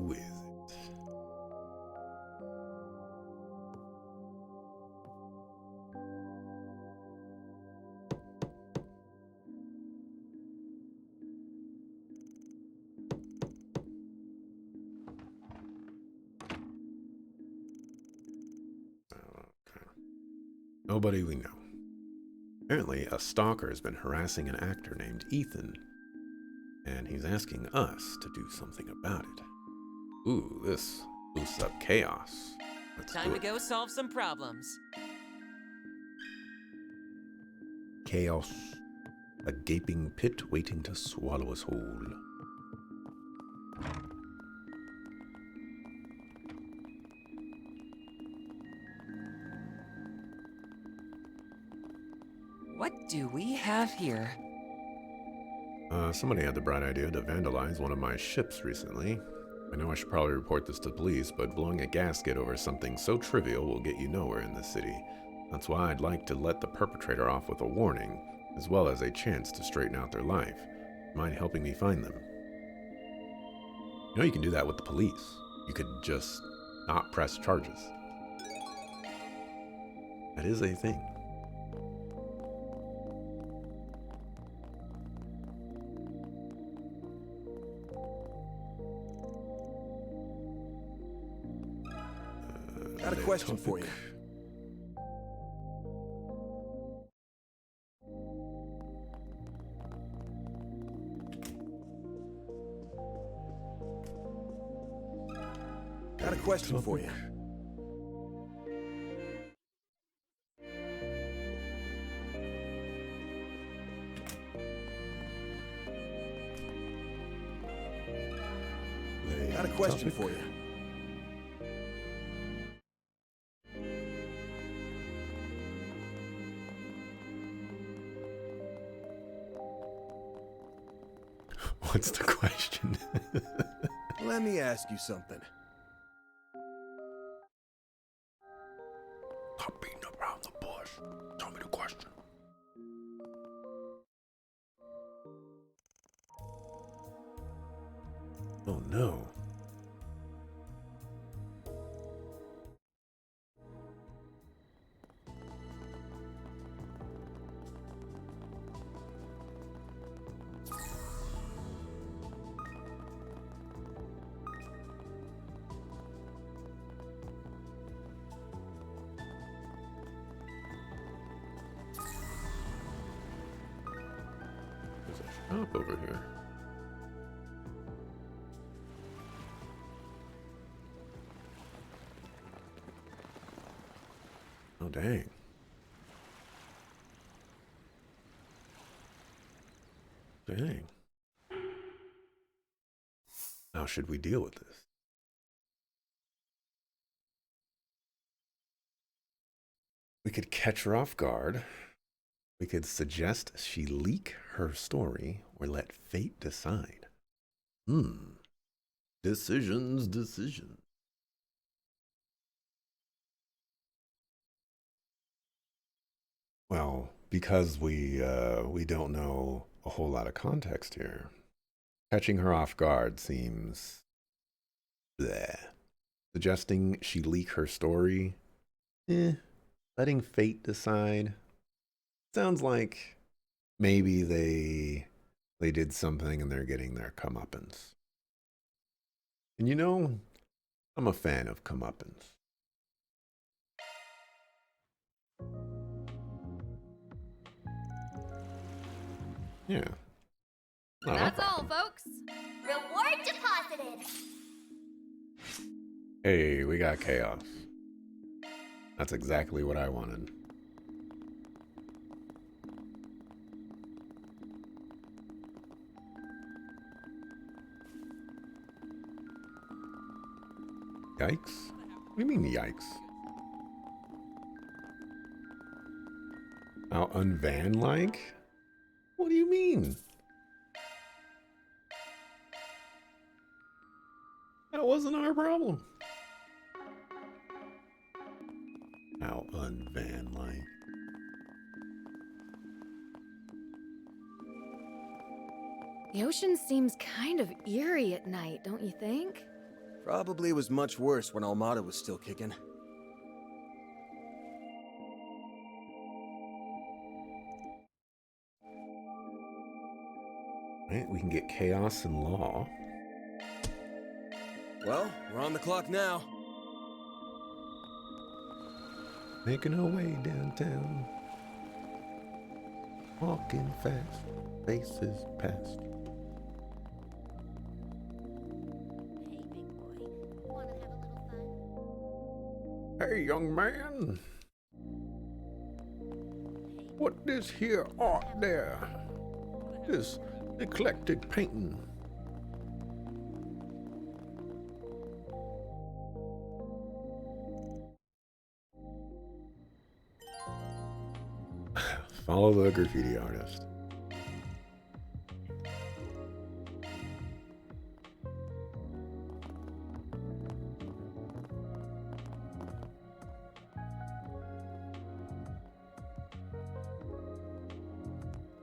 Who is it? Okay. Nobody we know. Apparently, a stalker has been harassing an actor named Ethan, and he's asking us to do something about it. Ooh, this boosts up chaos. Let's Time do to it. go solve some problems. Chaos. A gaping pit waiting to swallow us whole. What do we have here? Somebody had the bright idea to vandalize one of my ships recently. I know I should probably report this to police, but blowing a gasket over something so trivial will get you nowhere in this city. That's why I'd like to let the perpetrator off with a warning, as well as a chance to straighten out their life. Mind helping me find them? You know you can do that with the police. You could just not press charges. That is a thing. Got a question for you. Got a question for you. Got a question for you. What's the question? Let me ask you something. Stop beating around the bush. Tell me the question. Oh no. There's a shop over here. Oh dang. Dang. How should we deal with this? We could catch her off guard. We could suggest she leak her story or let fate decide. Decisions. Well, because we don't know a whole lot of context here, catching her off guard seems bleh. Suggesting she leak her story, letting fate decide. Sounds like maybe they did something and they're getting their comeuppance. And you know, I'm a fan of comeuppance. Yeah. Not That's a all, problem. folks. Reward deposited. Hey, we got chaos. That's exactly what I wanted. Yikes? What do you mean, yikes? How unvan-like? What do you mean? That wasn't our problem. How unvan-like. The ocean seems kind of eerie at night, don't you think? Probably was much worse when Almada was still kicking. Right, we can get chaos and law. Well, we're on the clock now. Making our way downtown. Walking fast, faces past. Hey, big boy. Wanna have a little fun? Hey, young man. What is here art there? This eclectic painting. Follow the graffiti artist.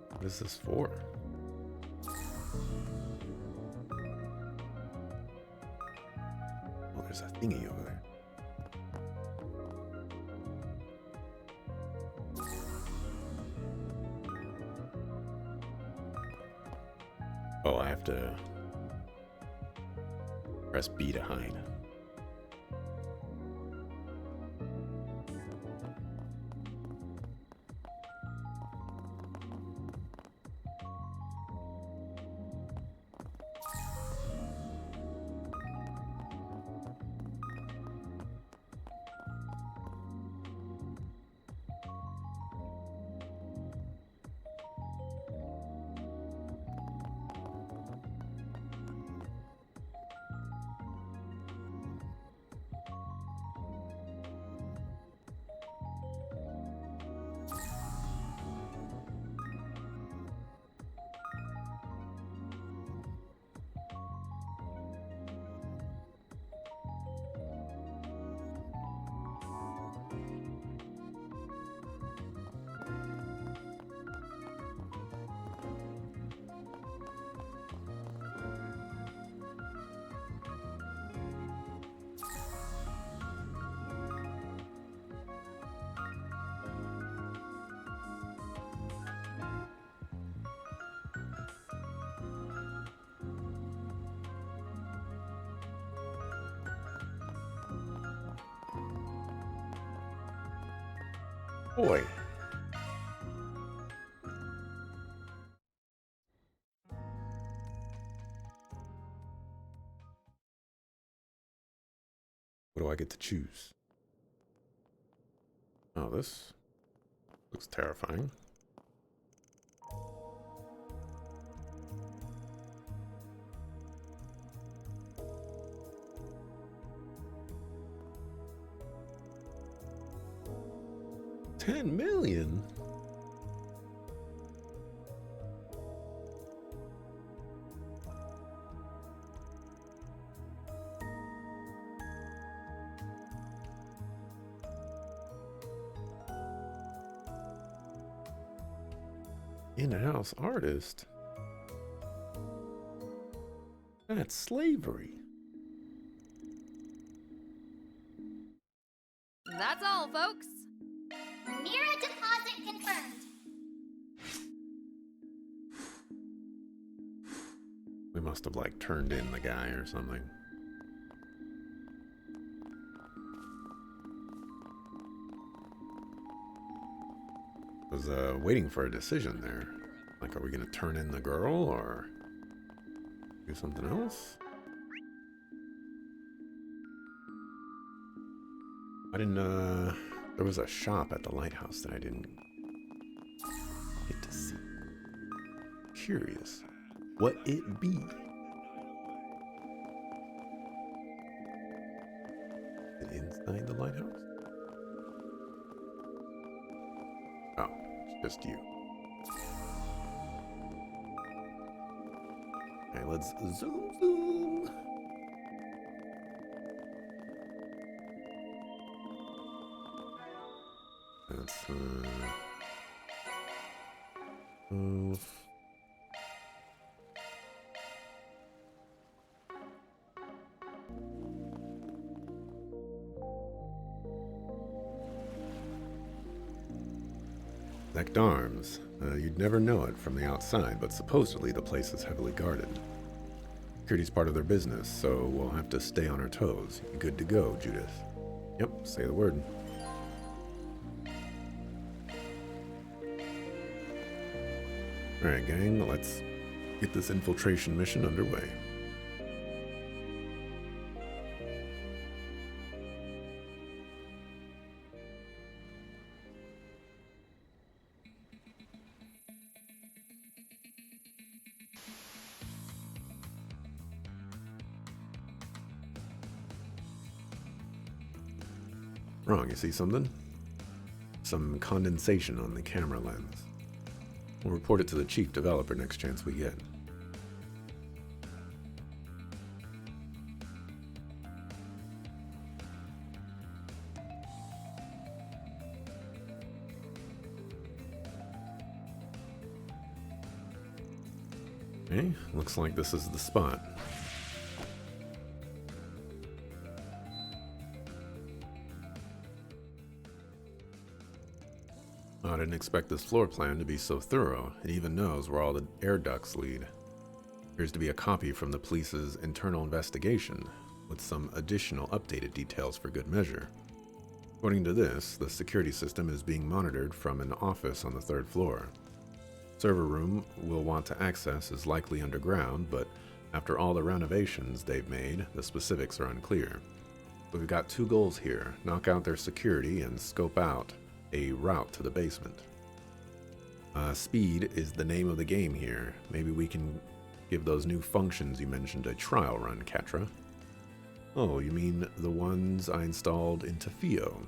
What is this for? Oh, there's a thingy over there. Oh, I have to press B to hide. Boy. What do I get to choose? Oh, this looks terrifying. $10 million? In-house artist? That's slavery. That's all, folks. Mira deposit confirmed. We must have like turned in the guy or something. I was waiting for a decision there. Like, are we gonna turn in the girl or do something else? I didn't, there was a shop at the lighthouse that I didn't get to see. Curious what it be. Is it inside the lighthouse? Oh, it's just you. Okay, let's zoom. That's move. Decked arms. You'd never know it from the outside, but supposedly the place is heavily guarded. Security's part of their business, so we'll have to stay on our toes. Good to go, Judith. Yep, say the word. Alright, gang, let's get this infiltration mission underway. Wrong, you see something? Some condensation on the camera lens. We'll report it to the chief developer next chance we get. Okay, looks like this is the spot. I didn't expect this floor plan to be so thorough. It even knows where all the air ducts lead. Appears to be a copy from the police's internal investigation, with some additional updated details for good measure. According to this, the security system is being monitored from an office on the 3rd floor. Server room we'll want to access is likely underground, but after all the renovations they've made, the specifics are unclear. We've got 2 goals here: knock out their security and scope out a route to the basement. Speed is the name of the game here. Maybe we can give those new functions you mentioned a trial run, Katra. Oh, you mean the ones I installed into Fio?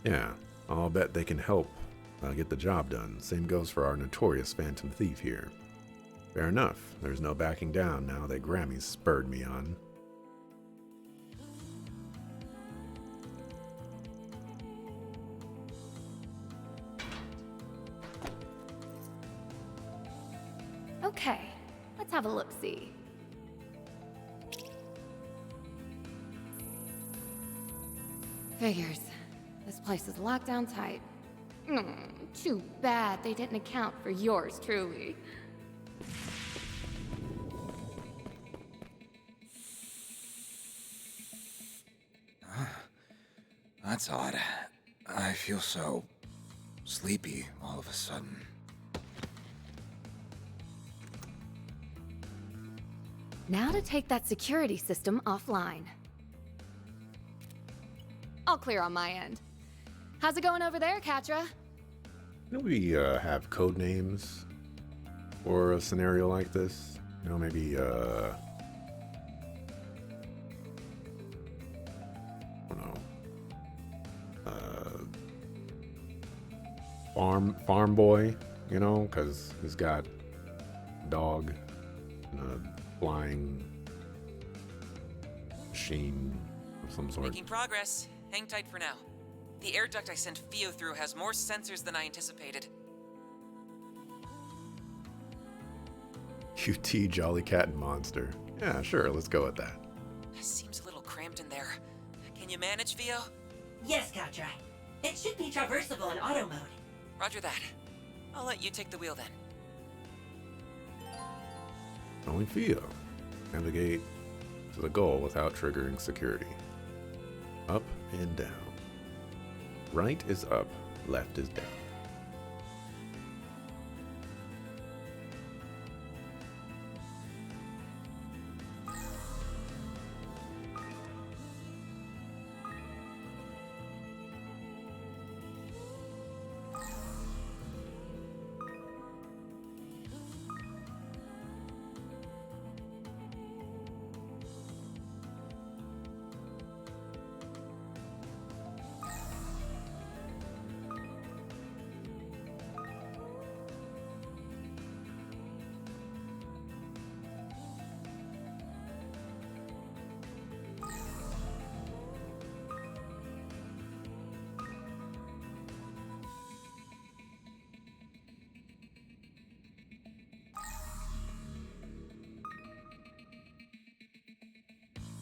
Yeah, I'll bet they can help get the job done. Same goes for our notorious Phantom Thief here. Fair enough. There's no backing down now that Grammy's spurred me on. Okay, let's have a look-see. Figures. This place is locked down tight. Too bad they didn't account for yours truly. That's odd. I feel so sleepy all of a sudden. Now to take that security system offline. All clear on my end. How's it going over there, Katra? Can we have code names for a scenario like this? You know, maybe I don't know, farm boy, you know, because he's got a dog and a flying machine of some sort. Making progress. Hang tight for now. The air duct I sent Fio through has more sensors than I anticipated. QT Jolly Cat and Monster. Yeah, sure, let's go with that. Seems a little cramped in there. Can you manage, Fio? Yes, Katra. It should be traversable in auto mode. Roger that. I'll let you take the wheel then. Only Fio. Navigate to the goal without triggering security. Up and down. Right is up, left is down.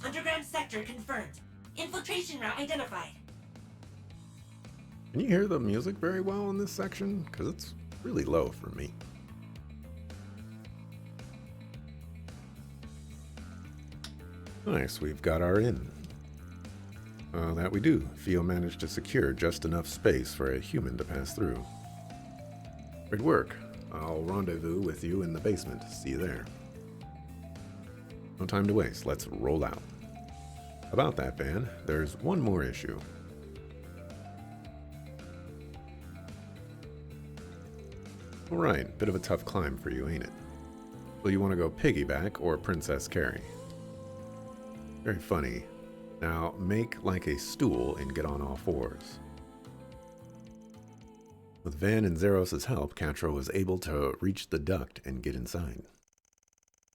Underground sector confirmed. Infiltration route identified. Can you hear the music very well in this section? Because it's really low for me. Nice, we've got our inn. That we do. Theo managed to secure just enough space for a human to pass through. Great work. I'll rendezvous with you in the basement. See you there. No time to waste. Let's roll out. About that, Van, there's one more issue. Alright, bit of a tough climb for you, ain't it? Well, you want to go piggyback or Princess Carrie? Very funny. Now, make like a stool and get on all fours. With Van and Zeros' help, Catra was able to reach the duct and get inside.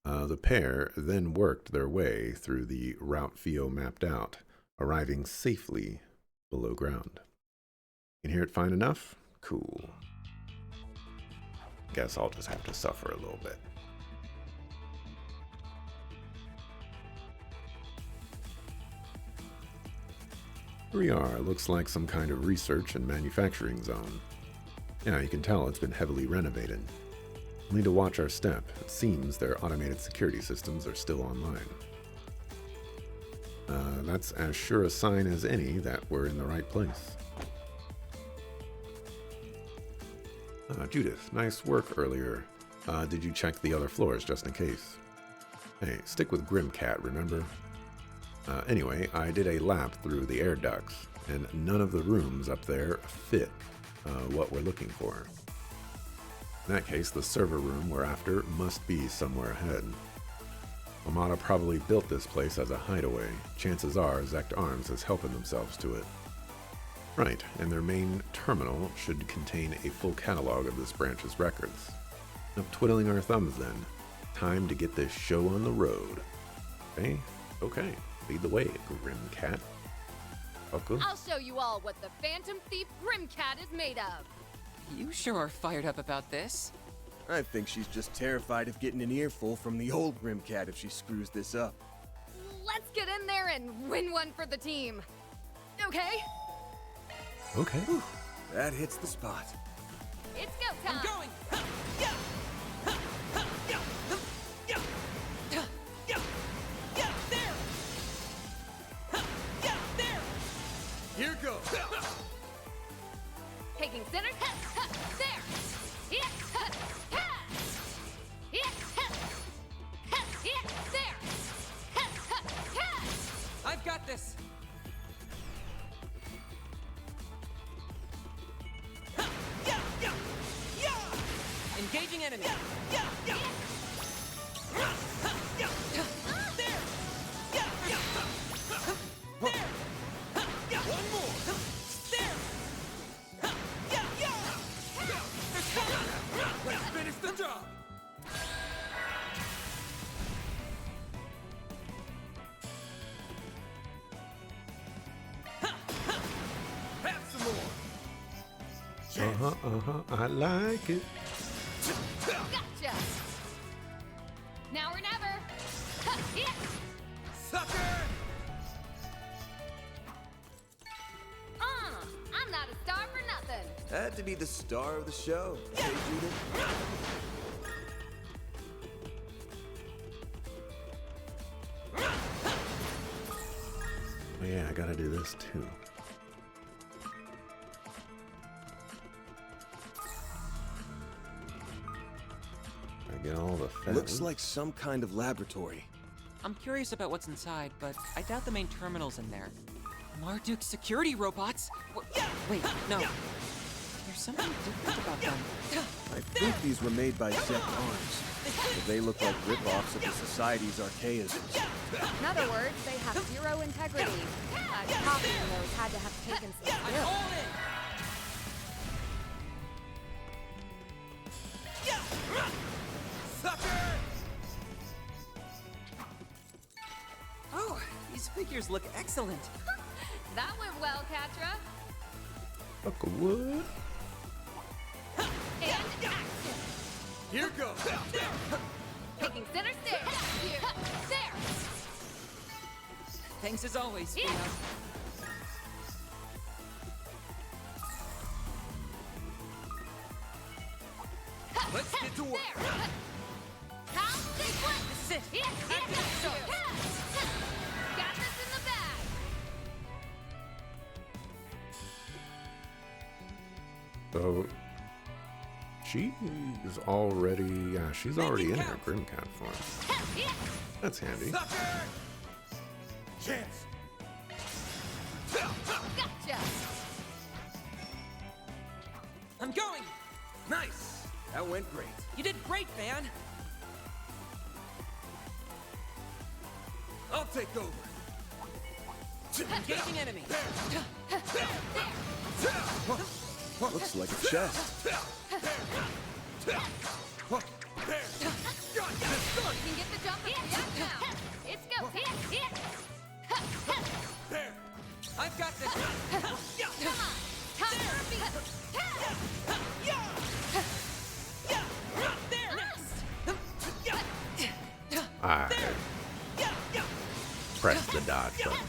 The pair then worked their way through the route Theo mapped out, arriving safely below ground. Can hear it fine enough? Cool. Guess I'll just have to suffer a little bit. Here we are. Looks like some kind of research and manufacturing zone. Yeah, you can tell it's been heavily renovated. We need to watch our step. It seems their automated security systems are still online. That's as sure a sign as any that we're in the right place. Judith, nice work earlier. Did you check the other floors just in case? Hey, stick with Grimcat, remember? Anyway, I did a lap through the air ducts, and none of the rooms up there fit what we're looking for. In that case, the server room we're after must be somewhere ahead. Armada probably built this place as a hideaway. Chances are Zect Arms is helping themselves to it. Right, and their main terminal should contain a full catalog of this branch's records. Enough twiddling our thumbs then. Time to get this show on the road. Okay. Lead the way, Grimcat. Okay. I'll show you all what the Phantom Thief Grimcat is made of. You sure are fired up about this. I think she's just terrified of getting an earful from the old Grimcat if she screws this up. Let's get in there and win one for the team. Okay? Okay. Whew, that hits the spot. It's go time. I'm going! Yeah! Yeah! Yeah! Yeah! Yeah! Yeah! There! Yeah! There! Here goes. Taking center. There. There. I've got this! Yeah! Yeah! Yeah! Engaging enemy! Yeah! Yeah! Yeah! Yeah! There! Yeah! Yeah! There! Yeah! One more! There! Yeah! Yeah! Let's finish the job. Have some more. I like it. Gotcha. Now or never. Sucker! I'm not a star for nothing. Had to be the star of the show. Hey, Judith. Oh yeah, I gotta do this too. I get all the fat. Looks like some kind of laboratory. I'm curious about what's inside, but I doubt the main terminal's in there. Marduk security robots? Wait, no. There's something different about them. I think these were made by Zect Arms. But they look like rip-offs of the Society's archaisms. In other words, they have zero integrity. Copying those had to have taken some I'm skill. all in! Sucker! Oh, these figures look excellent. That went well, Catra. Fuck a wood. And action. Here goes. Taking center stage. Here. There. Thanks as always, Theo. get to work. How this one? This is it. Yeah, Activate yeah, charge. yeah. Got this in the bag. So she's already, yeah, she's already in her Grimcat form. Yeah. That's handy. Sucker! Chance! Gotcha. I'm going. Nice! That went great. You did great, Van. I'll take over. Engaging enemy. Looks like a chest. You can get the jump and react now. It's go. I've got this. Come on. Time for a beat. Ah, press the dodge button.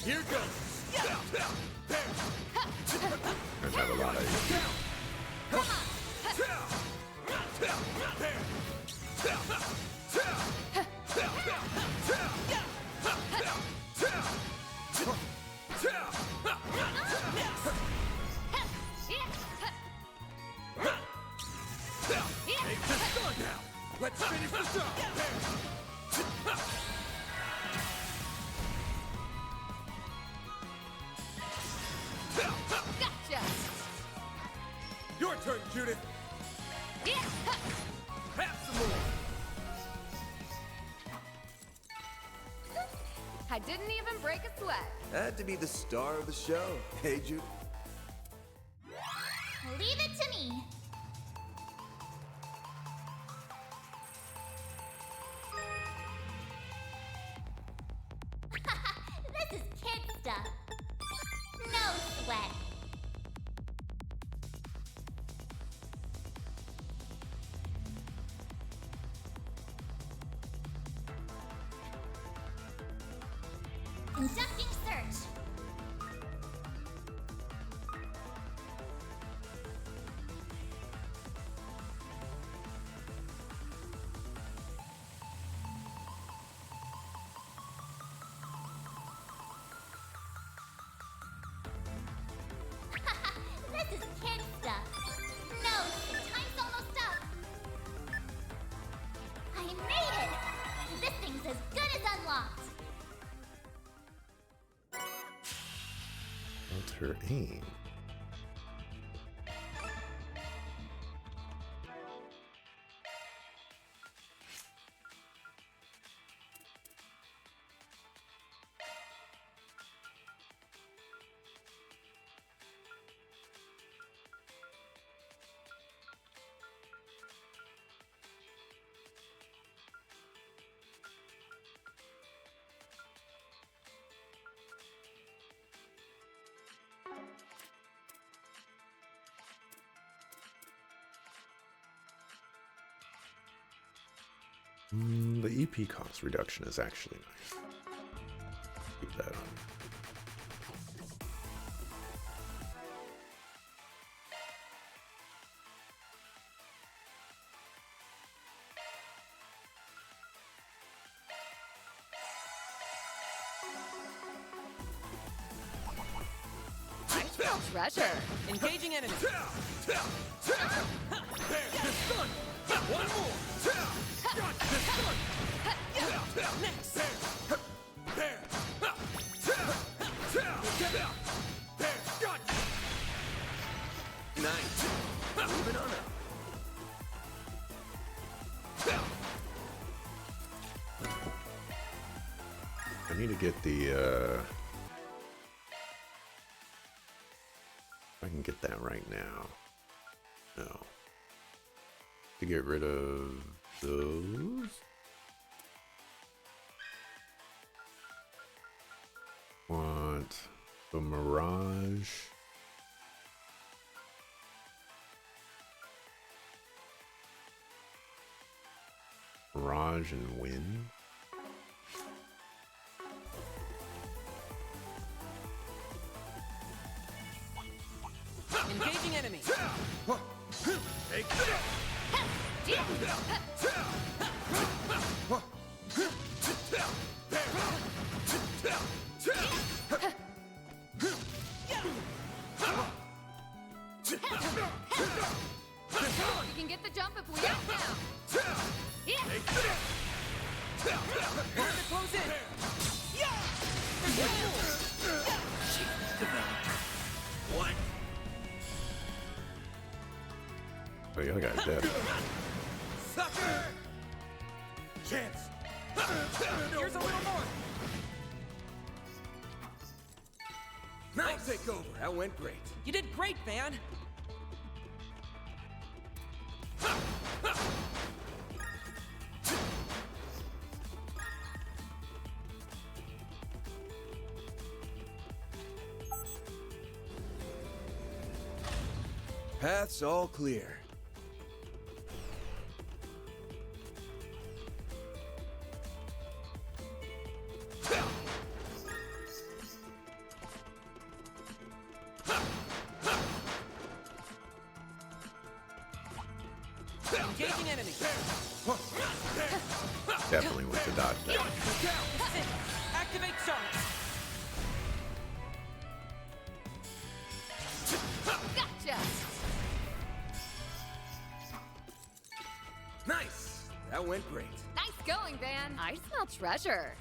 Here goes. There's have a lot of Take this gun now. Let's finish the job. Gotcha. Your turn, Judith. Have some more. I didn't even break a sweat. Had to be the star of the show. Hey, Judith. Leave it to me. This is kid stuff. No sweat. Conducting search. This is kid stuff. No, the time's almost up. I made it! This thing's as good as unlocked. what's her aim? The EP cost reduction is actually nice. Keep that on. I smell treasure. Engaging enemy. One more. Next. Nice. Moving on up. I need to get the, I can get that right now. No. To get rid of those. Want the Mirage. Mirage and Wind. Engaging enemy. We can get the jump if we act now. Time to close in. Oh, the other guy's dead. Chance! Here's a little more. I'll take over. That went great. You did great, Van. Path's all clear. Engaging enemy. Definitely went to dodge that. Activate charge. Gotcha! Nice! That went great. Nice going, Van. I smell treasure.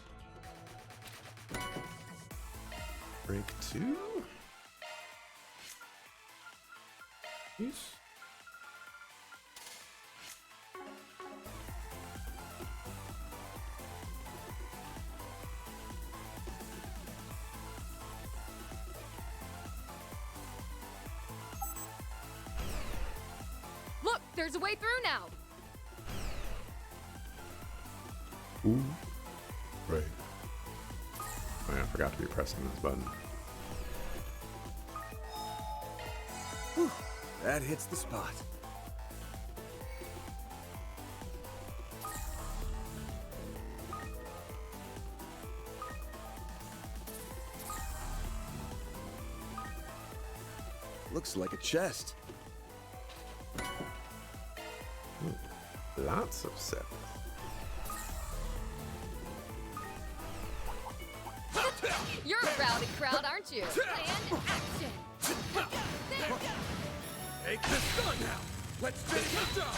Break 2? Jeez. Look, there's a way through now. Ooh. Right. Oh yeah, I forgot to be pressing this button. That hits the spot. Looks like a chest. Lots of sevens. You're a rowdy crowd, aren't you? And action. There. Take this gun now! Let's finish the job!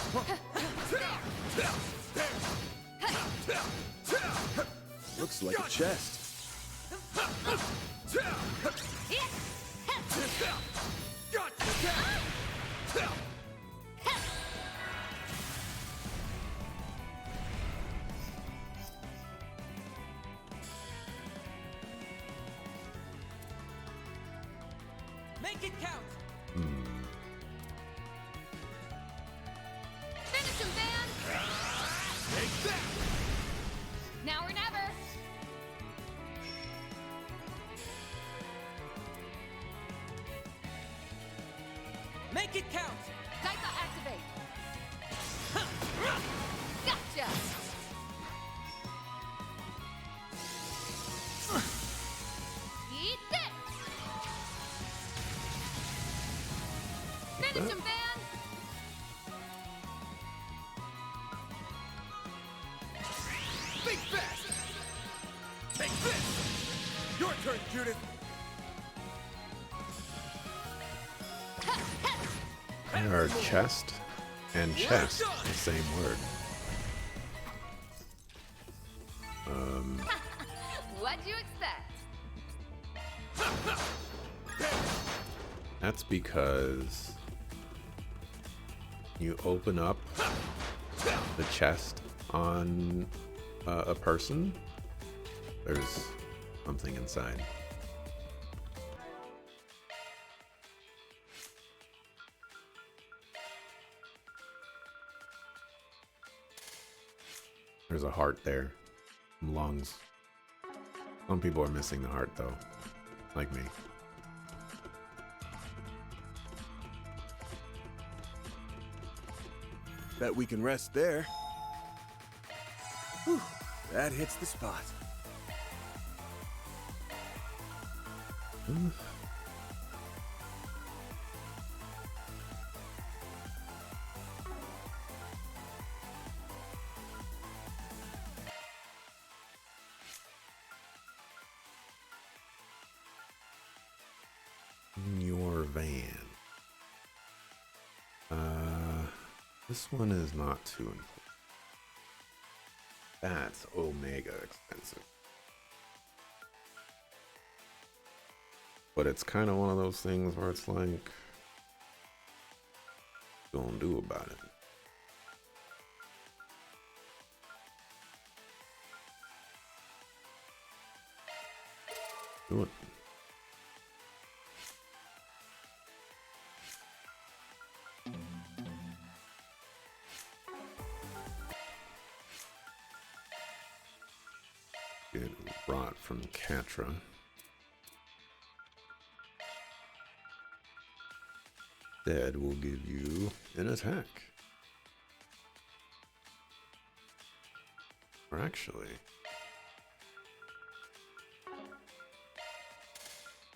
Looks like a chest. Make it count. Finish him, Van. Take that! Now or never. Make it count. Daipa activate. Gotcha. Eat this. Finish him, Van. Think fast! Take this! Your turn, Judith! I heard chest and chest, the same word. What'd you expect? That's because you open up the chest on a person, there's something inside. There's a heart there. Some lungs. Some people are missing the heart though, like me. Bet we can rest there. Whew, that hits the spot. In your van. This one is not too important. That's omega expensive. But it's kind of one of those things where it's like, what gonna do about it? Do it. Get brought from Catra. Instead, we'll give you an attack. Or actually,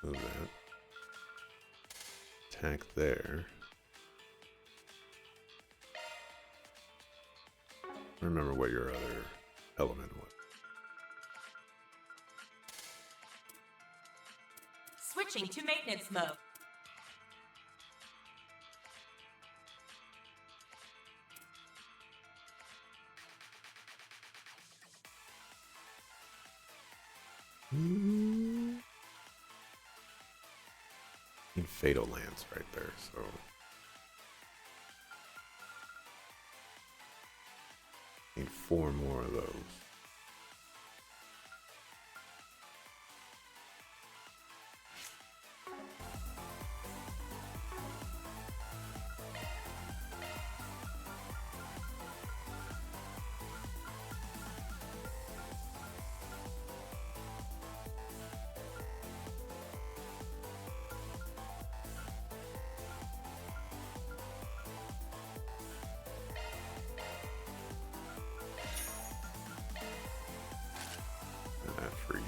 move that. Attack there. Remember what your other element was. Switching to maintenance mode. Need Fatal Lance right there, so. Need 4 more of those. That for you.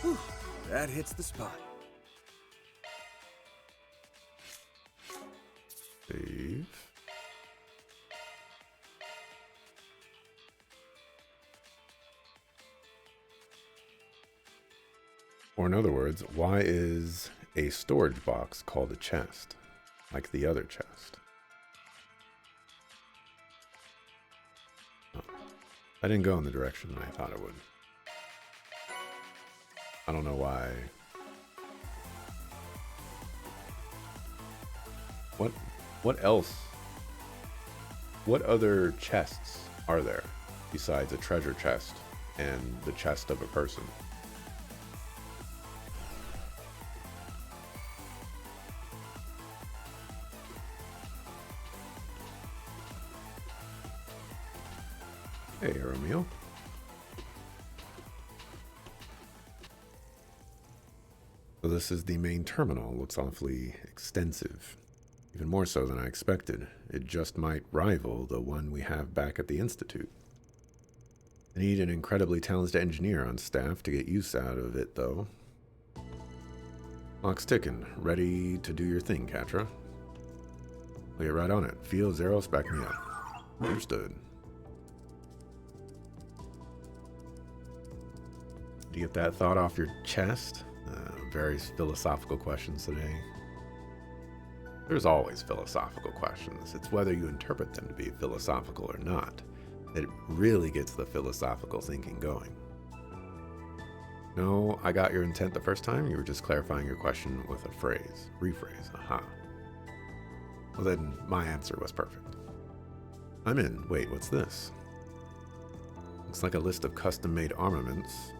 Whew, that hits the spot. Save. Or in other words, why is a storage box called a chest, like the other chest? Oh, I didn't go in the direction that I thought it would. I don't know why. What else? What other chests are there besides a treasure chest and the chest of a person? Hey, Romeo. So this is the main terminal. Looks awfully extensive. Even more so than I expected. It just might rival the one we have back at the Institute. I need an incredibly talented engineer on staff to get use out of it, though. Clock's ticking. Ready to do your thing, Catra. I'll get right on it. Feel Zeros, back me up. Understood. Do you get that thought off your chest? Various philosophical questions today. There's always philosophical questions. It's whether you interpret them to be philosophical or not that really gets the philosophical thinking going. No, I got your intent the first time. You were just clarifying your question with a rephrase. Aha. Well, then my answer was perfect. I'm in. Wait, what's this? Looks like a list of custom-made armaments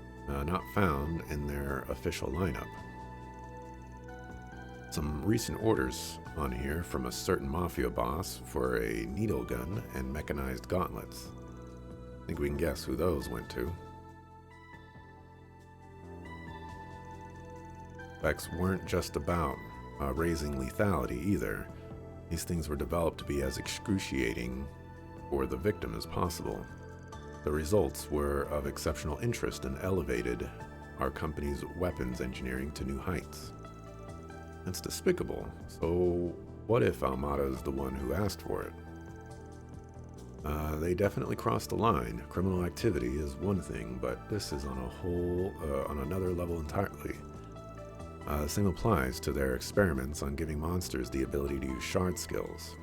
not found in their official lineup. Some recent orders on here from a certain mafia boss for a needle gun and mechanized gauntlets. I think we can guess who those went to. Specs weren't just about raising lethality either. These things were developed to be as excruciating for the victim as possible. The results were of exceptional interest and elevated our company's weapons engineering to new heights. That's despicable. So what if Almada's the one who asked for it? They definitely crossed the line. Criminal activity is one thing, but this is on another level entirely. The same applies to their experiments on giving monsters the ability to use shard skills.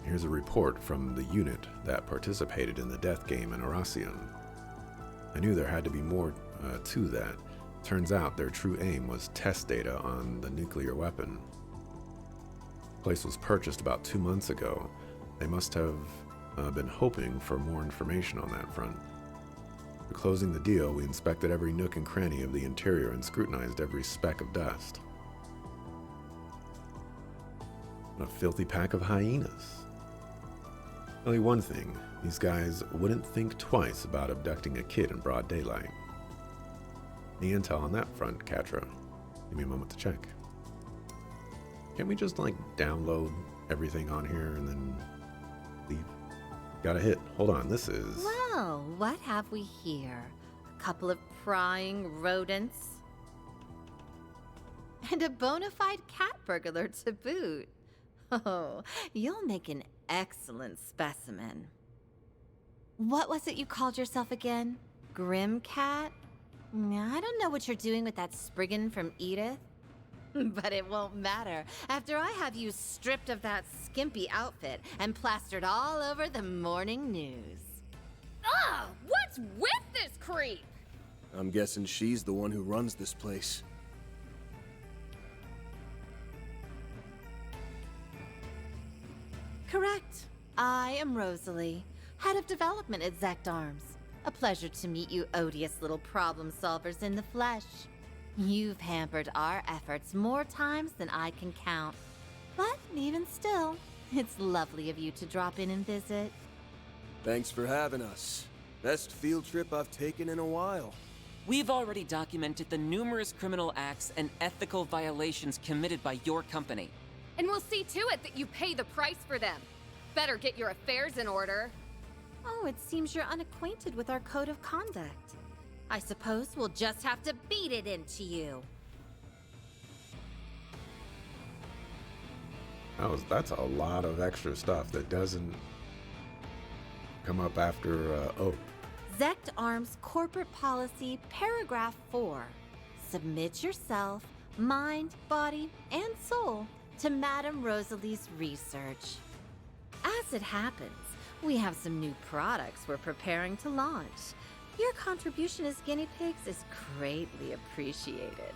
Here's a report from the unit that participated in the death game in Erasion. I knew there had to be more to that. Turns out their true aim was test data on the nuclear weapon. The place was purchased about 2 months ago. They must have been hoping for more information on that front. For closing the deal, we inspected every nook and cranny of the interior and scrutinized every speck of dust. A filthy pack of hyenas. Only one thing, these guys wouldn't think twice about abducting a kid in broad daylight. Any intel on that front, Katra? Give me a moment to check. Can't we just, download everything on here and then leave? Got a hit. Hold on, this is... Well, what have we here? A couple of prying rodents? And a bona fide cat burglar to boot. Oh, you'll make an excellent specimen. What was it you called yourself again? Grim Cat? I don't know what you're doing with that Spriggan from Edith. But it won't matter after I have you stripped of that skimpy outfit and plastered all over the morning news. Ugh! What's with this creep? I'm guessing she's the one who runs this place. Correct. I am Rosalie, head of development at Zect Arms. A pleasure to meet you odious little problem solvers in the flesh. You've hampered our efforts more times than I can count. But even still, it's lovely of you to drop in and visit. Thanks for having us. Best field trip I've taken in a while. We've already documented the numerous criminal acts and ethical violations committed by your company. And we'll see to it that you pay the price for them. Better get your affairs in order. Oh, it seems you're unacquainted with our code of conduct. I suppose we'll just have to beat it into you. That's a lot of extra stuff that doesn't come up after Zect Arms Corporate Policy, Paragraph 4. Submit yourself, mind, body, and soul to Madame Rosalie's research. As it happens, we have some new products we're preparing to launch. Your contribution as guinea pigs is greatly appreciated.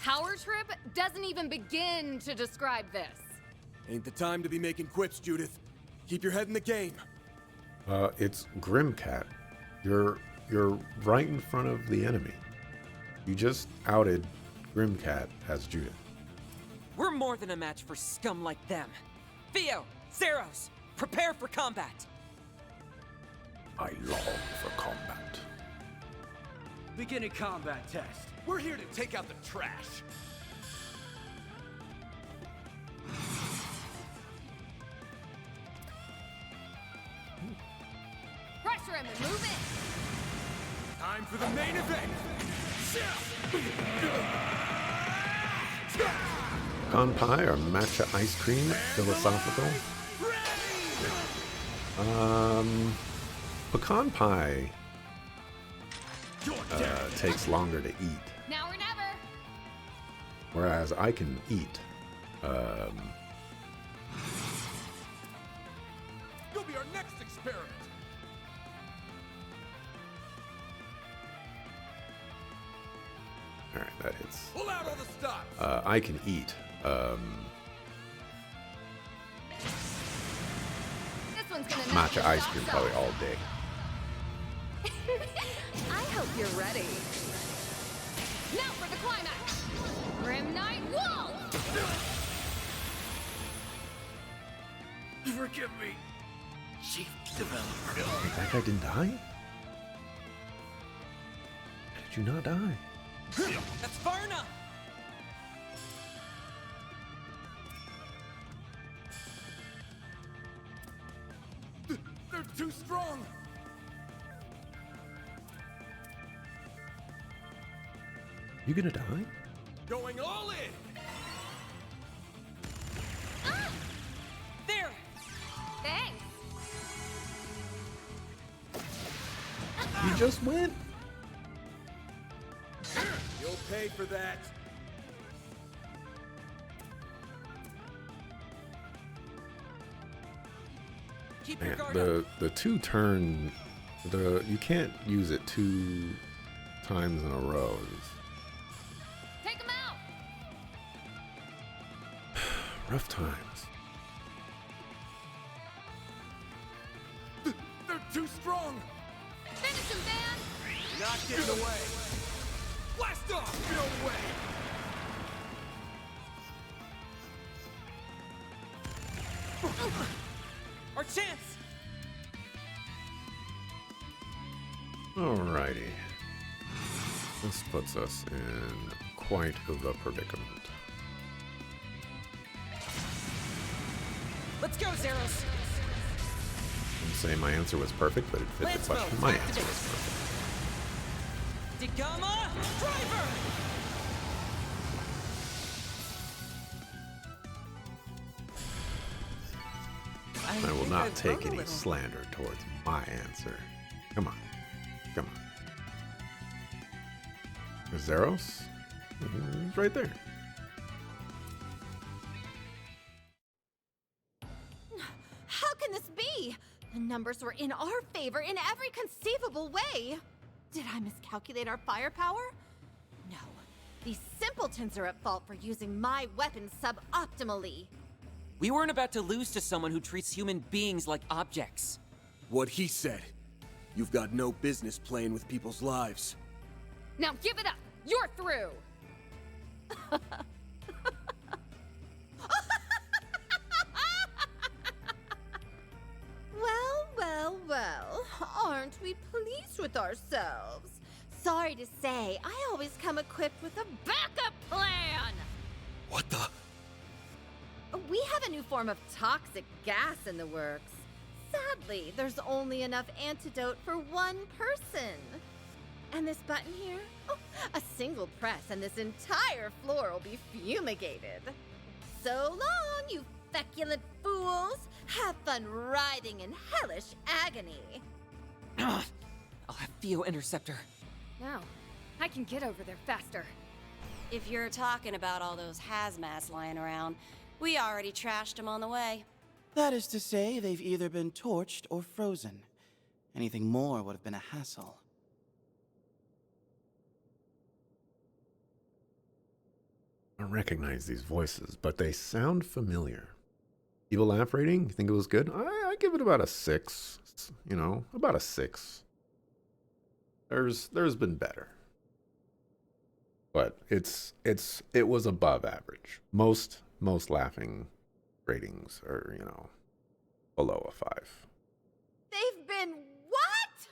Power trip doesn't even begin to describe this. Ain't the time to be making quips, Judith. Keep your head in the game. It's Grimcat. You're right in front of the enemy. You just outed Grimcat as Judith. We're more than a match for scum like them. Theo, Zeros, prepare for combat. I long for combat. Beginning combat test. We're here to take out the trash. Pressure him and move in. Time for the main event. Pecan pie or matcha ice cream? Philosophical? Pecan pie takes longer to eat, Now or never. whereas I can eat. You'll be our next experiment. All right, that hits. Pull out all the stops. I can eat. This one's gonna knock Matcha the ice socks cream off. probably all day. I hope you're ready. Now for the climax. Grim Knight Wolf! Forgive me, Chief Developer. That guy didn't die? Did you not die? That's far enough! They're too strong! You gonna die? Going all in! There! Thanks. You just went? You'll pay for that. Keep your Man, guard up. the two turn, you can't use it 2 times in a row. Take him out. Rough times. They're too strong! Finish him, Van. Not getting away! Blast off! No way! Our chance! Alrighty. This puts us in quite the predicament. Let's go, Zeros! I'm saying my answer was perfect, but it fit Lance the question. mode, My activate. answer was perfect. Degama Driver! I will think not I've take grown a any little. slander towards my answer. Come on. Come on. Zeros? It's right there. How can this be? The numbers were in our favor in every conceivable way. Did I miscalculate our firepower? No. These simpletons are at fault for using my weapons suboptimally. We weren't about to lose to someone who treats human beings like objects. What he said. You've got no business playing with people's lives. Now give it up. You're through. Well, well, well. Aren't we pleased with ourselves? Sorry to say, I always come equipped with a backup plan. What the? We have a new form of toxic gas in the works. Sadly, there's only enough antidote for one person. And this button here? Oh, a single press and this entire floor will be fumigated. So long, you feculent fools! Have fun writhing in hellish agony. I'll have Theo Interceptor. Now, I can get over there faster. If you're talking about all those hazmats lying around, we already trashed them on the way. That is to say, they've either been torched or frozen. Anything more would have been a hassle. I recognize these voices, but they sound familiar. Evil laugh rating? You think it was good? I give it about a 6. You know, about a 6. There's been better, but it was above average. Most laughing ratings are, you know, below a 5. They've been what?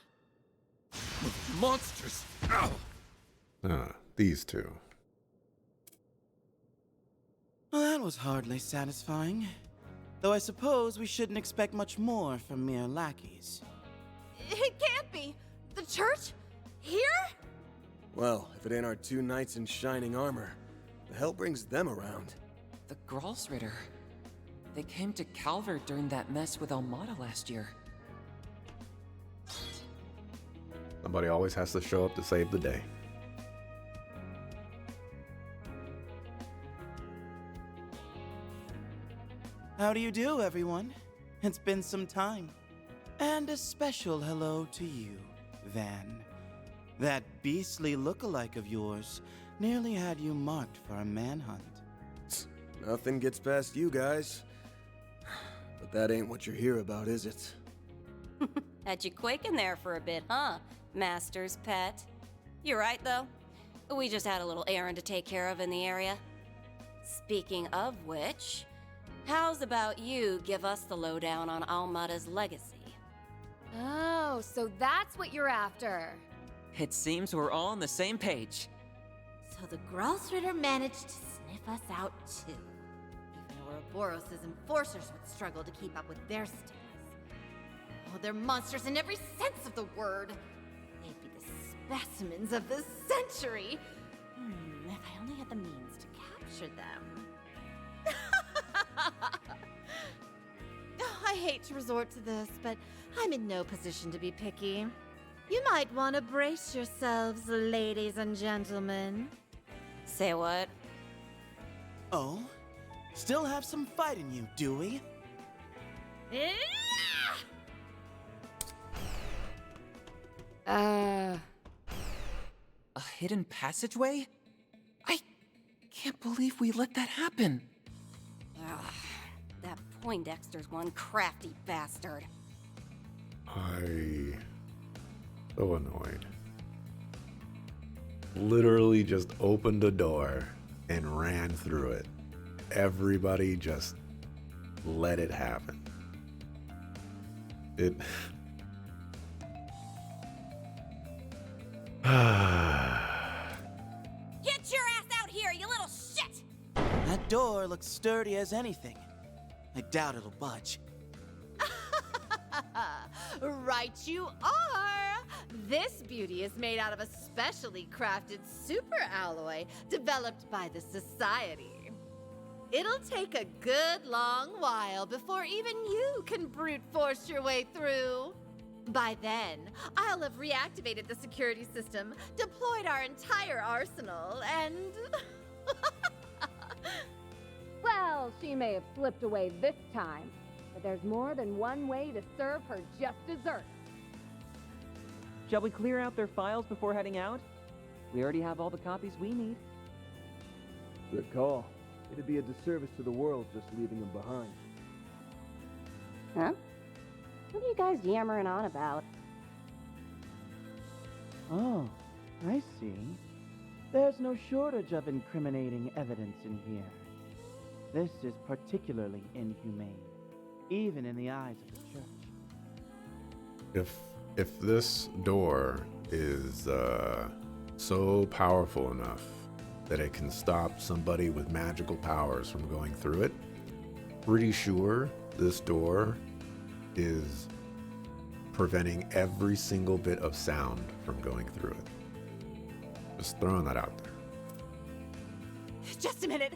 Monsters! Ow! These two. Well, that was hardly satisfying. Though I suppose we shouldn't expect much more from mere lackeys. It can't be. The church? Here? Well, if it ain't our 2 knights in shining armor, the hell brings them around? The Gralsritter. They came to Calvert during that mess with Almada last year. Somebody always has to show up to save the day. How do you do, everyone? It's been some time. And a special hello to you, Van. That beastly look-alike of yours nearly had you marked for a manhunt. Nothing gets past you guys. But that ain't what you're here about, is it? Had you quaking there for a bit, huh, Master's pet? You're right, though. We just had a little errand to take care of in the area. Speaking of which, how's about you give us the lowdown on Almada's legacy? Oh, so that's what you're after. It seems we're all on the same page. So the Grossritter managed to sniff us out too. Even Ouroboros' enforcers would struggle to keep up with their stimulus. Oh, they're monsters in every sense of the word. They'd be the specimens of the century. If I only had the means to capture them. Oh, I hate to resort to this, but I'm in no position to be picky. You might want to brace yourselves, ladies and gentlemen. Say what? Oh? Still have some fight in you, do we? A hidden passageway? I can't believe we let that happen. Ugh, that Poindexter's one crafty bastard. So annoyed. Literally just opened a door and ran through it. Everybody just let it happen. It... Get your ass out here, you little shit! That door looks sturdy as anything. I doubt it'll budge. Right you are! This beauty is made out of a specially crafted super alloy developed by the Society. It'll take a good long while before even you can brute force your way through. By then, I'll have reactivated the security system, deployed our entire arsenal, and... Well, she may have slipped away this time, but there's more than one way to serve her just desserts. Shall we clear out their files before heading out? We already have all the copies we need. Good call. It'd be a disservice to the world just leaving them behind. Huh? What are you guys yammering on about? Oh, I see. There's no shortage of incriminating evidence in here. This is particularly inhumane, even in the eyes of the church. If this door is so powerful enough that it can stop somebody with magical powers from going through it, pretty sure this door is preventing every single bit of sound from going through it. Just throwing that out there. Just a minute.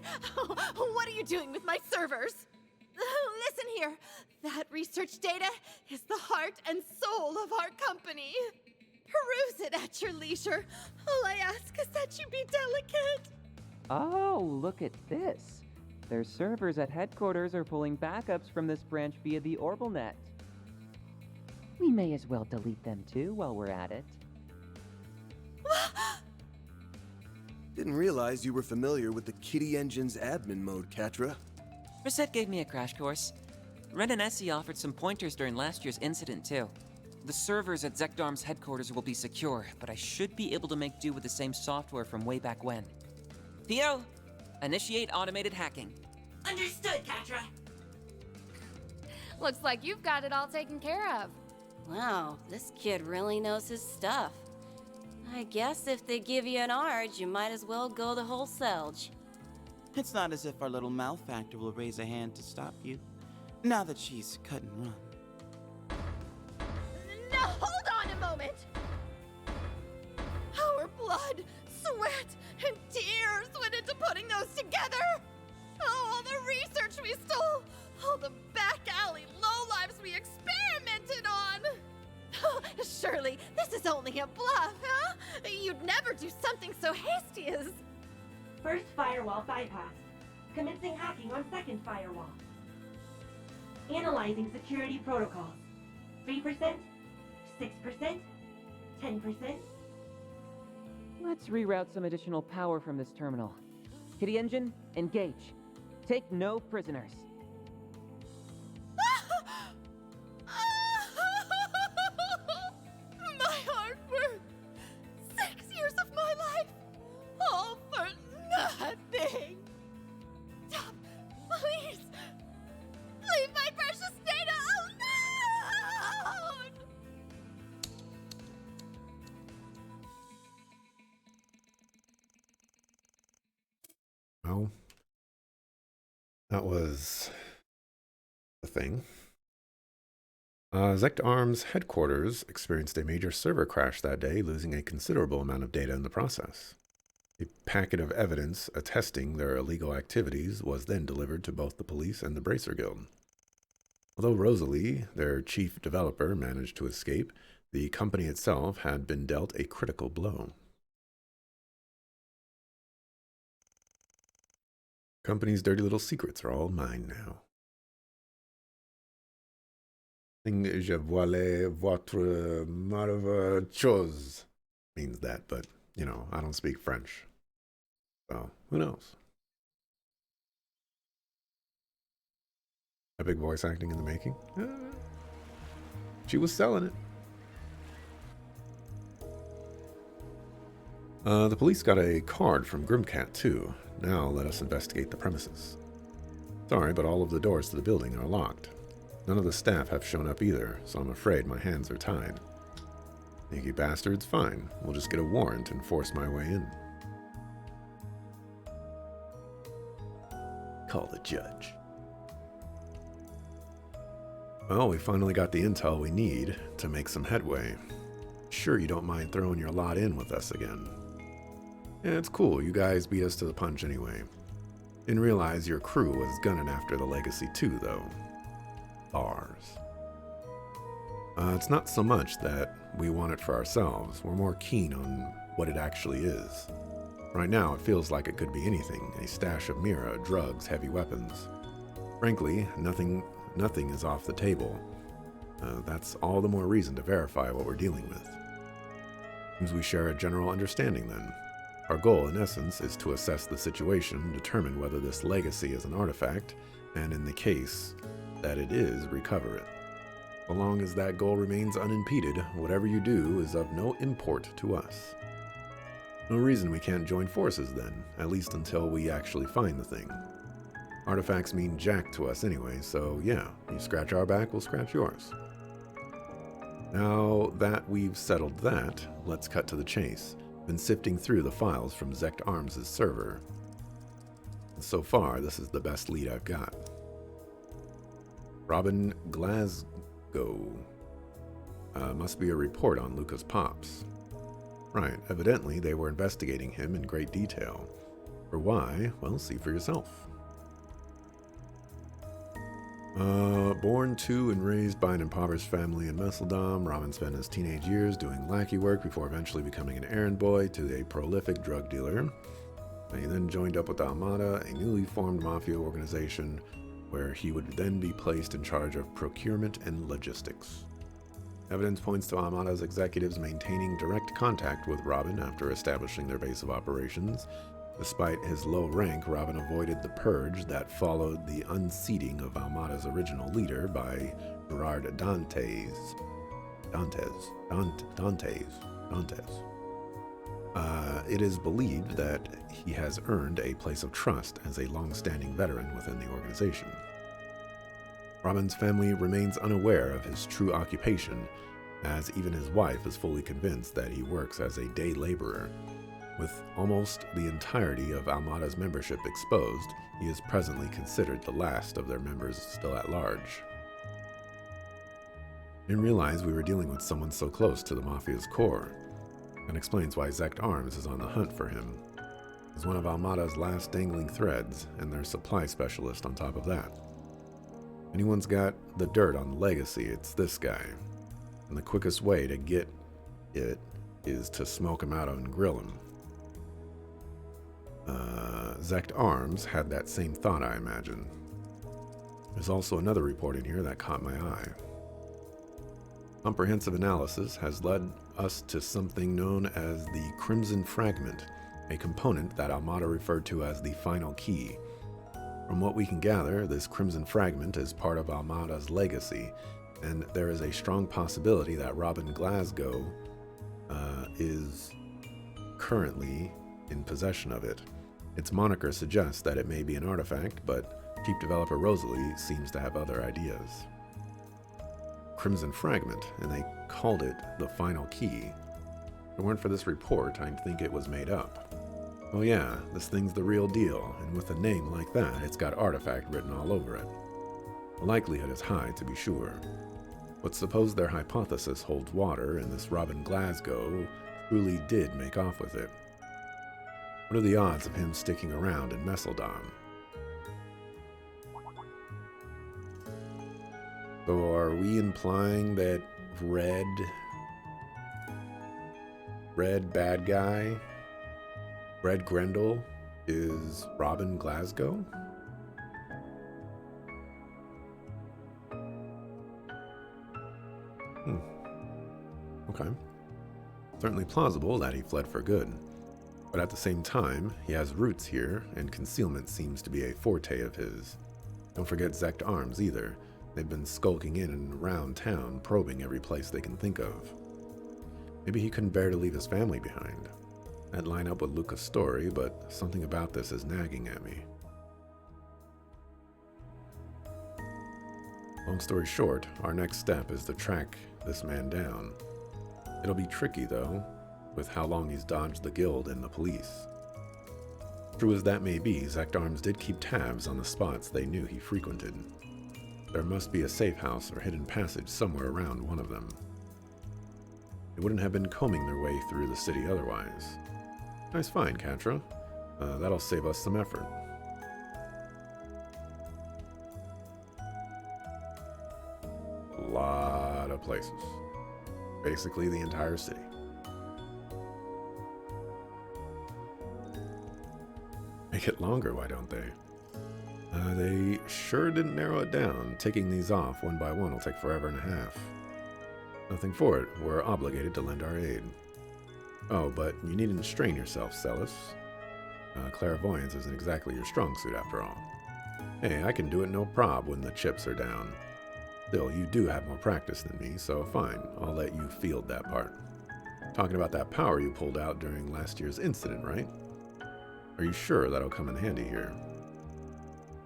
What are you doing with my servers? Listen here. That research data is the heart and soul of our company. Peruse it at your leisure. All I ask is that you be delicate. Oh, look at this. Their servers at headquarters are pulling backups from this branch via the OrbitalNet. We may as well delete them too while we're at it. Didn't realize you were familiar with the Kitty Engine's admin mode, Catra. Reset gave me a crash course. Ren and Essie offered some pointers during last year's incident too. The servers at Zekdarm's headquarters will be secure, but I should be able to make do with the same software from way back when. Theo, initiate automated hacking. Understood, Catra. Looks like you've got it all taken care of. Wow, this kid really knows his stuff. I guess if they give you an ARG, you might as well go the whole selge. It's not as if our little malefactor will raise a hand to stop you, now that she's cut and run. Now hold on a moment! Our blood, sweat, and tears went into putting those together! Oh, all the research we stole! All the back alley lowlives we experimented on! Oh, surely this is only a bluff, huh? You'd never do something so hasty as... First firewall bypassed. Commencing hacking on second firewall. Analyzing security protocols. 3%, 6%, 10%. Let's reroute some additional power from this terminal. Kitty Engine, engage. Take no prisoners. My hard work! 6 years of my life! All for nothing! Stop! Please! Leave my precious data alone! Wow. That was the thing. Zect Arms headquarters experienced a major server crash that day, losing a considerable amount of data in the process. A packet of evidence attesting their illegal activities was then delivered to both the police and the Bracer Guild. Although Rosalie, their chief developer, managed to escape, the company itself had been dealt a critical blow. Company's dirty little secrets are all mine now. Je voulais votre merveilleuse chose means that, but, you know, I don't speak French. So, who knows? Epic voice acting in the making. She was selling it. The police got a card from Grimcat, too. Now let us investigate the premises. Sorry, but all of the doors to the building are locked. None of the staff have shown up either, so I'm afraid my hands are tied. Sneaky bastards, fine. We'll just get a warrant and force my way in. Call the judge. Well, we finally got the intel we need to make some headway. Sure you don't mind throwing your lot in with us again. Yeah, it's cool. You guys beat us to the punch anyway. Didn't realize your crew was gunning after the Legacy too, though. Ours. It's not so much that we want it for ourselves. We're more keen on what it actually is. Right now, it feels like it could be anything. A stash of Mira, drugs, heavy weapons. Frankly, nothing is off the table. That's all the more reason to verify what we're dealing with. Seems we share a general understanding then. Our goal, in essence, is to assess the situation, determine whether this legacy is an artifact, and in the case that it is, recover it. So long as that goal remains unimpeded, whatever you do is of no import to us. No reason we can't join forces then, at least until we actually find the thing. Artifacts mean jack to us anyway, so yeah, you scratch our back, we'll scratch yours. Now that we've settled that, let's cut to the chase. Been sifting through the files from Zect Arms' server. And so far, this is the best lead I've got. Robin Glasgow. Must be a report on Lucas Pops. Right, evidently they were investigating him in great detail. For why? Well, see for yourself. Born to and raised by an impoverished family in Messeldom, Robin spent his teenage years doing lackey work before eventually becoming an errand boy to a prolific drug dealer. He then joined up with the Armada, a newly formed mafia organization, where he would then be placed in charge of procurement and logistics. Evidence points to Armada's executives maintaining direct contact with Robin after establishing their base of operations. Despite his low rank, Robin avoided the purge that followed the unseating of Armada's original leader by Gerard Dantes. It is believed that he has earned a place of trust as a long-standing veteran within the organization. Robin's family remains unaware of his true occupation, as even his wife is fully convinced that he works as a day laborer. With almost the entirety of Armada's membership exposed, he is presently considered the last of their members still at large. Didn't realize we were dealing with someone so close to the Mafia's core, and explains why Zect Arms is on the hunt for him. He's one of Armada's last dangling threads, and their supply specialist on top of that. Anyone's got the dirt on the legacy, it's this guy. And the quickest way to get it is to smoke him out and grill him. Zect Arms had that same thought, I imagine. There's also another report in here that caught my eye. Comprehensive analysis has led us to something known as the Crimson Fragment, a component that Armada referred to as the final key. From what we can gather, this Crimson Fragment is part of Armada's legacy, and there is a strong possibility that Robin Glasgow is currently in possession of it. Its moniker suggests that it may be an artifact, but chief developer Rosalie seems to have other ideas. Crimson Fragment, and they called it the final key. If it weren't for this report, I'd think it was made up. Oh yeah, this thing's the real deal, and with a name like that, it's got artifact written all over it. The likelihood is high, to be sure. But suppose their hypothesis holds water, and this Robin Glasgow truly did make off with it. What are the odds of him sticking around in Messeldom? So are we implying that Red bad guy, Red Grendel, is Robin Glasgow? Okay. Certainly plausible that he fled for good. But at the same time, he has roots here, and concealment seems to be a forte of his. Don't forget Zect Arms either. They've been skulking in and around town, probing every place they can think of. Maybe he couldn't bear to leave his family behind. That'd line up with Luca's story, but something about this is nagging at me. Long story short, our next step is to track this man down. It'll be tricky, though, with how long he's dodged the guild and the police. True as that may be, Zect Arms did keep tabs on the spots they knew he frequented. There must be a safe house or hidden passage somewhere around one of them. They wouldn't have been combing their way through the city otherwise. Nice find, Catra. That'll save us some effort. A lot of places. Basically the entire city. Make it longer, why don't they? They sure didn't narrow it down. Taking these off one by one will take forever and a half. Nothing for it. We're obligated to lend our aid. Oh, but you needn't strain yourself, Celis. Clairvoyance isn't exactly your strong suit after all. Hey, I can do it no prob when the chips are down. Still, you do have more practice than me, so fine, I'll let you field that part. Talking about that power you pulled out during last year's incident, right? Are you sure that'll come in handy here?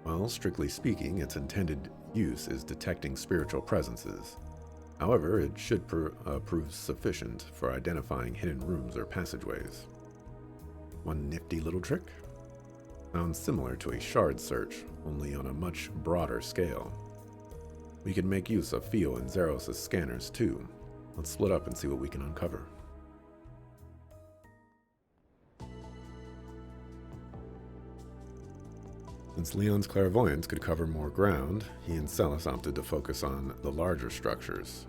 Well, strictly speaking, its intended use is detecting spiritual presences. However, it should prove sufficient for identifying hidden rooms or passageways. One nifty little trick? Sounds similar to a shard search, only on a much broader scale. We can make use of Fio and Zeros' scanners too. Let's split up and see what we can uncover. Since Leon's clairvoyance could cover more ground, he and Celis opted to focus on the larger structures.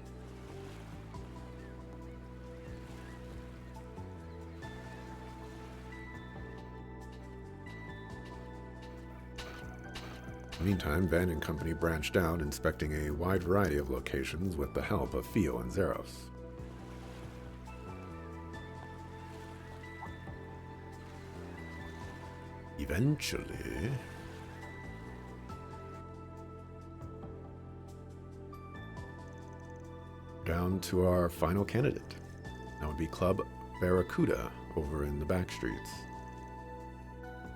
Meantime, Van and company branched out, inspecting a wide variety of locations with the help of Fio and Zeros. Eventually... down to our final candidate. That would be Club Barracuda over in the back streets.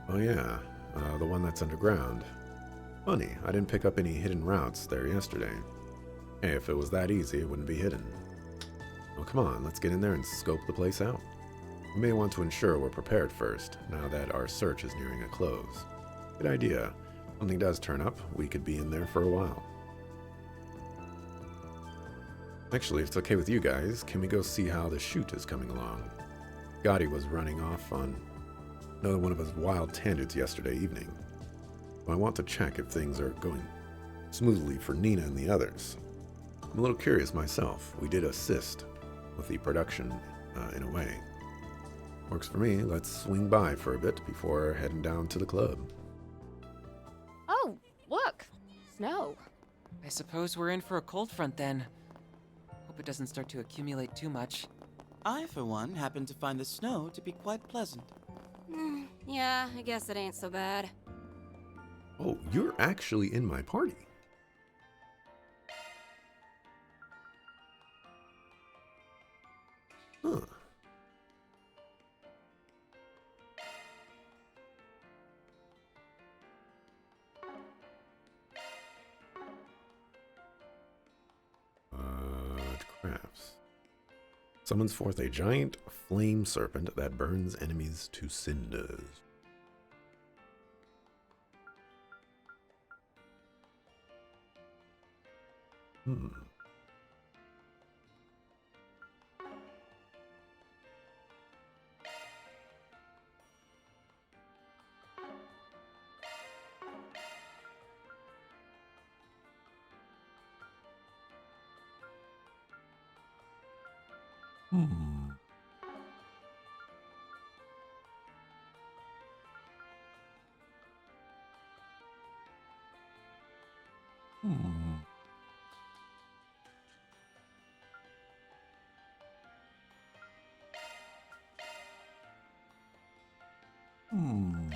Oh yeah, the one that's underground. Funny, I didn't pick up any hidden routes there yesterday. Hey, if it was that easy, it wouldn't be hidden. Well, come on, let's get in there and scope the place out. We may want to ensure we're prepared first, now that our search is nearing a close. Good idea. If something does turn up, we could be in there for a while. Actually, if it's okay with you guys, can we go see how the shoot is coming along? Gotti was running off on another one of his wild tangents yesterday evening. I want to check if things are going smoothly for Nina and the others. I'm a little curious myself. We did assist with the production in a way. Works for me. Let's swing by for a bit before heading down to the club. Oh, look! Snow. I suppose we're in for a cold front then. Hope it doesn't start to accumulate too much. I, for one, happen to find the snow to be quite pleasant. Yeah, I guess it ain't so bad. Oh, you're actually in my party. Huh. Crafts. Summons forth a giant flame serpent that burns enemies to cinders. Hmm. Hmm. Hmm. Hmm.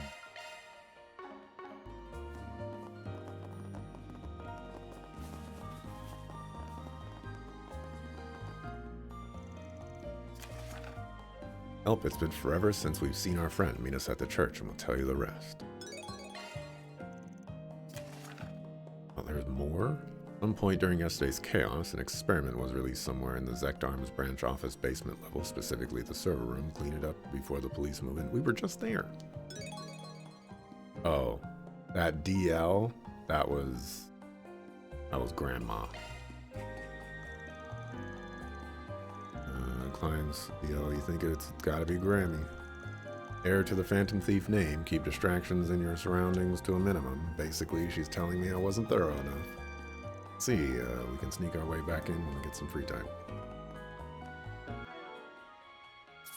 Help, it's been forever since we've seen our friend. Meet us at the church and we'll tell you the rest. Oh, there's more? At some point during yesterday's chaos, an experiment was released somewhere in the Zekdarm's branch office basement level, specifically the server room. Clean it up before the police move in. We were just there. Oh, that DL, that was Grandma. Klein's DL, you think it's gotta be Grammy. Heir to the Phantom Thief name, keep distractions in your surroundings to a minimum. Basically, she's telling me I wasn't thorough enough. Let's see, we can sneak our way back in when we get some free time.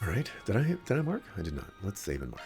Alright, did I mark? I did not. Let's save and mark.